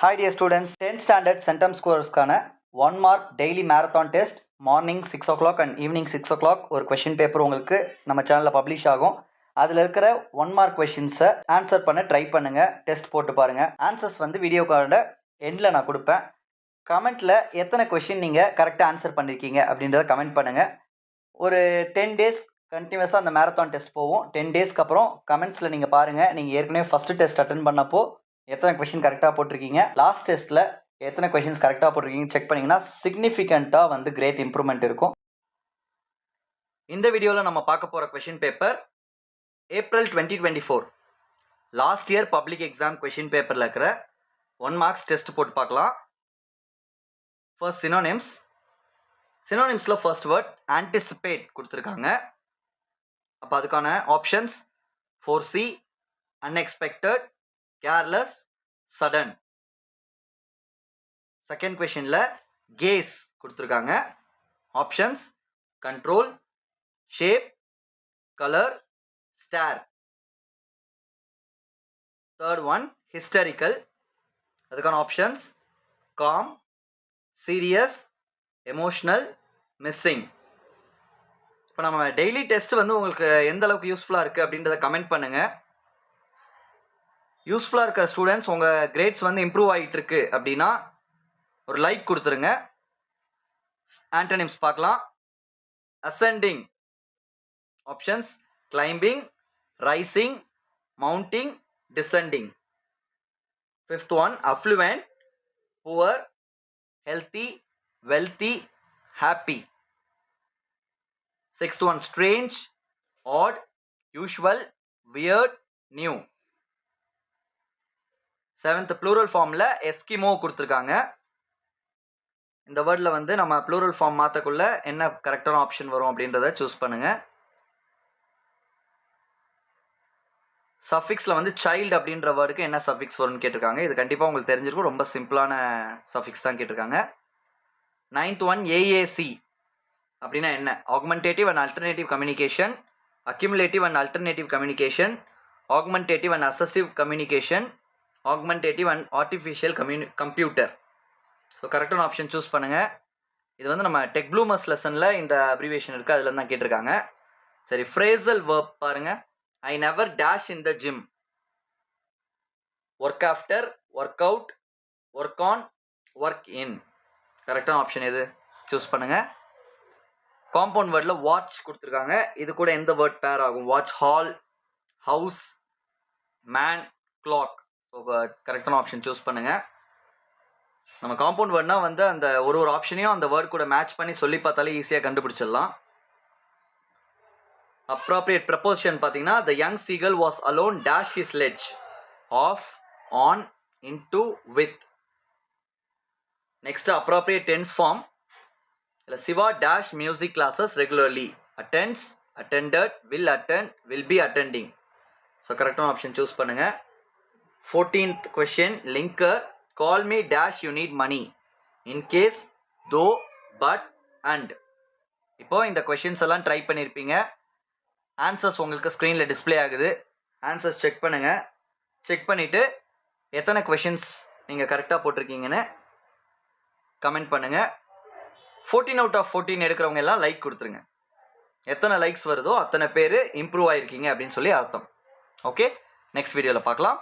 Hi dear students, 10th standard centum scorerஸ்க்கான 1 mark daily marathon test morning 6 o'clock and evening 6 o'clock ஒரு question paper உங்களுக்கு நம்ம சேனலில் publish ஆகும். அதில் இருக்கிற 1 mark கொஷின்ஸை ஆன்சர் பண்ண ட்ரை பண்ணுங்கள். டெஸ்ட் போட்டு பாருங்கள். ஆன்சர்ஸ் வந்து வீடியோ கார்டோட எண்டில் நான் கொடுப்பேன். கமெண்ட்டில் எத்தனை கொஷின் நீங்கள் கரெக்டாக ஆன்சர் பண்ணியிருக்கீங்க அப்படின்றத கமெண்ட் பண்ணுங்கள். ஒரு 10 days கண்டினியூஸாக அந்த மேரத்தான் டெஸ்ட் போகும். 10 daysக்கு அப்புறம் கமெண்ட்ஸில் நீங்கள் பாருங்கள். நீங்கள் ஏற்கனவே ஃபஸ்ட்டு டெஸ்ட் அட்டன் பண்ணப்போ எத்தனை கொஷின் கரெக்டாக போட்டிருக்கீங்க, லாஸ்ட் டெஸ்ட்டில் எத்தனை கொஷின்ஸ் கரெக்டாக போட்டிருக்கீங்க செக் பண்ணிங்கன்னா சிக்னிஃபிகண்ட்டாக வந்து கிரேட் இம்ப்ரூவ்மெண்ட் இருக்கும். இந்த வீடியோவில் நம்ம பார்க்க போகிற question paper April 2024 last year public exam question பேப்பரில் இருக்கிற 1 marks டெஸ்ட் போட்டு பார்க்கலாம். First synonyms. சினோனிம்ஸில் ஃபர்ஸ்ட் வேர்ட் ஆன்டிசிபேட் கொடுத்துருக்காங்க. அப்போ அதுக்கான options foresee, unexpected, careless, sudden. Second கொஷின்ல கேஸ் கொடுத்துருக்காங்க. Options control, shape, colour, star. Third one historical. அதுக்கான options calm, serious, emotional, missing. இப்போ நம்ம டெய்லி டெஸ்ட் வந்து உங்களுக்கு எந்த அளவுக்கு யூஸ்ஃபுல்லாக இருக்குது அப்படின்றத கமெண்ட் பண்ணுங்கள். யூஸ்ஃபுல்லாக இருக்கிற ஸ்டூடெண்ட்ஸ் உங்கள் கிரேட்ஸ் வந்து இம்ப்ரூவ் ஆகிட்டு இருக்கு அப்படின்னா ஒரு லைக் கொடுத்துருங்க. ஆன்டனிம்ஸ் பார்க்கலாம். Ascending. Options climbing, rising, mounting, descending. Fifth one affluent, poor, healthy, wealthy, happy. Sixth one strange, odd, usual, weird, new. Seventh plural ஃபார்மில் எஸ்கிமோ கொடுத்துருக்காங்க. இந்த வேர்டில் வந்து நம்ம ப்ளூரல் ஃபார்ம் மாற்றக்குள்ள என்ன கரெக்டான ஆப்ஷன் வரும் அப்படின்றத சூஸ் பண்ணுங்கள். சஃபிக்ஸில் வந்து சைல்டு அப்படின்ற வேர்டுக்கு என்ன சஃபிக்ஸ் வரும்னு கேட்டிருக்காங்க. இது கண்டிப்பாக உங்களுக்கு தெரிஞ்சிருக்கும். ரொம்ப சிம்பிளான சஃபிக்ஸ் தான் கேட்டிருக்காங்க. நைன்த் ஒன் ஏஏசி அப்படின்னா என்ன? Augmentative and alternative communication, accumulative and alternative communication, augmentative and assistive communication, augmentative and artificial computer. So கரெக்டான ஆப்ஷன் சூஸ் பண்ணுங்கள். இது வந்து நம்ம டெக் ப்ளூமர்ஸ் லெசனில் இந்த அப்ரிவேஷன் இருக்குது, அதில் தான் கேட்டிருக்காங்க. சரி, ஃப்ரேசல் வேர்ப் பாருங்கள். I never dash in the gym. Work after, work out, work on, work in. கரெக்டான ஆப்ஷன் எது சூஸ் பண்ணுங்கள். காம்பவுண்ட் வேர்டில் வாட்ச் கொடுத்துருக்காங்க. இது கூட எந்த வேர்ட் பேர் ஆகும்? Watch, hall, house, man, clock. So கரெக்டான ஆப்ஷன் சூஸ் பண்ணுங்கள். நம்ம காம்பவுண்ட் வேர்ட்னா வந்து அந்த ஒரு ஆப்ஷனையும் அந்த வேர்ட் கூட மேட்ச் பண்ணி சொல்லி பார்த்தாலே ஈஸியாக கண்டுபிடிச்சிடலாம். அப்ராப்ரியேட் ப்ரப்போசிஷன் பார்த்தீங்கன்னா the young seagull was alone dash his ledge, off, on, into, with. Next appropriate tense form. இல்லை Siva dash music classes regularly, attends, attended, will attend, will be attending. So கரெக்டான option choose பண்ணுங்கள். 14th question linker. Call me dash you need money. In case, though, but, and. இப்போ இந்த questions எல்லாம் try பண்ணியிருப்பீங்க. Answers உங்களுக்கு ஸ்க்ரீனில் display ஆகுது. Answers check பண்ணுங்கள். செக் பண்ணிவிட்டு எத்தனை கொஷின்ஸ் நீங்கள் கரெக்டாக போட்டிருக்கீங்கன்னு கமெண்ட் பண்ணுங்கள். 14 out of 14 எடுக்கிறவங்க எல்லாம் லைக் கொடுத்துருங்க. எத்தனை லைக்ஸ் வருதோ அத்தனை பேர் இம்ப்ரூவ் ஆகிருக்கீங்க அப்படின்னு சொல்லி அர்த்தம். ஓகே, நெக்ஸ்ட் வீடியோவில் பார்க்கலாம்.